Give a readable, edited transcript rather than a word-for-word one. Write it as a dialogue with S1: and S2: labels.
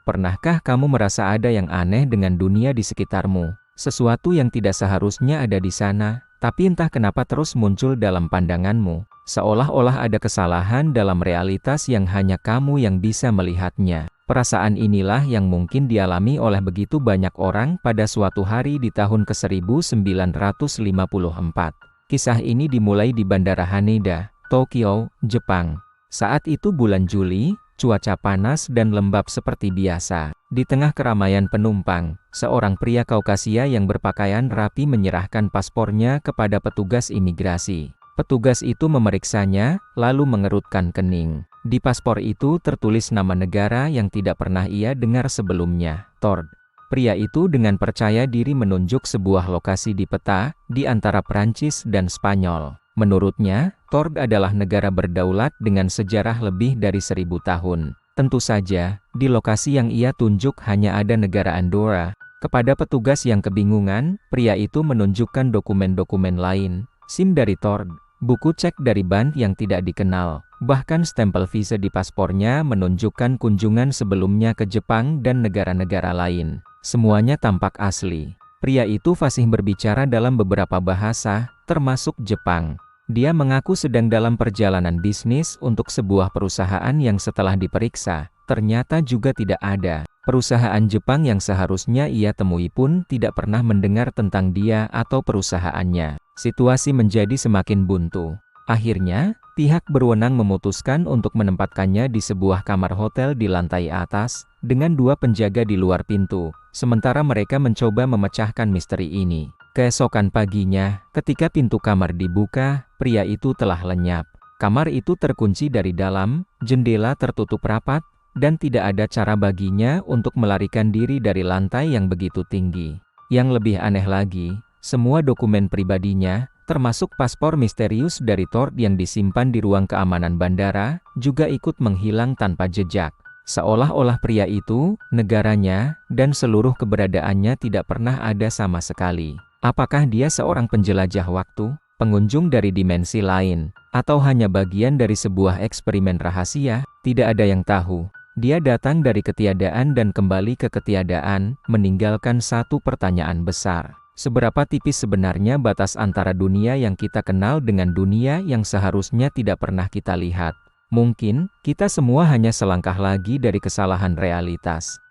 S1: Pernahkah kamu merasa ada yang aneh dengan dunia di sekitarmu? Sesuatu yang tidak seharusnya ada di sana, tapi entah kenapa terus muncul dalam pandanganmu, seolah-olah ada kesalahan dalam realitas yang hanya kamu yang bisa melihatnya. Perasaan inilah yang mungkin dialami oleh begitu banyak orang pada suatu hari di tahun ke-1954. Kisah ini dimulai di Bandara Haneda, Tokyo, Jepang. Saat itu bulan Juli, cuaca panas dan lembab seperti biasa. Di tengah keramaian penumpang, seorang pria Kaukasia yang berpakaian rapi menyerahkan paspornya kepada petugas imigrasi. Petugas itu memeriksanya, lalu mengerutkan kening. Di paspor itu tertulis nama negara yang tidak pernah ia dengar sebelumnya, Tord. Pria itu dengan percaya diri menunjuk sebuah lokasi di peta, di antara Prancis dan Spanyol. Menurutnya, Tord adalah negara berdaulat dengan sejarah lebih dari 1000 tahun. Tentu saja, di lokasi yang ia tunjuk hanya ada negara Andorra. Kepada petugas yang kebingungan, pria itu menunjukkan dokumen-dokumen lain, SIM dari Tord, buku cek dari bank yang tidak dikenal, bahkan stempel visa di paspornya menunjukkan kunjungan sebelumnya ke Jepang dan negara-negara lain. Semuanya tampak asli. Pria itu fasih berbicara dalam beberapa bahasa, termasuk Jepang. Dia mengaku sedang dalam perjalanan bisnis untuk sebuah perusahaan yang setelah diperiksa, ternyata juga tidak ada. Perusahaan Jepang yang seharusnya ia temui pun tidak pernah mendengar tentang dia atau perusahaannya. Situasi menjadi semakin buntu. Akhirnya, pihak berwenang memutuskan untuk menempatkannya di sebuah kamar hotel di lantai atas, dengan 2 penjaga di luar pintu, sementara mereka mencoba memecahkan misteri ini. Keesokan paginya, ketika pintu kamar dibuka, pria itu telah lenyap. Kamar itu terkunci dari dalam, jendela tertutup rapat, dan tidak ada cara baginya untuk melarikan diri dari lantai yang begitu tinggi. Yang lebih aneh lagi, semua dokumen pribadinya, termasuk paspor misterius dari Tord yang disimpan di ruang keamanan bandara, juga ikut menghilang tanpa jejak. Seolah-olah pria itu, negaranya, dan seluruh keberadaannya tidak pernah ada sama sekali. Apakah dia seorang penjelajah waktu, pengunjung dari dimensi lain, atau hanya bagian dari sebuah eksperimen rahasia? Tidak ada yang tahu. Dia datang dari ketiadaan dan kembali ke ketiadaan, meninggalkan satu pertanyaan besar. Seberapa tipis sebenarnya batas antara dunia yang kita kenal dengan dunia yang seharusnya tidak pernah kita lihat? Mungkin, kita semua hanya selangkah lagi dari kesalahan realitas.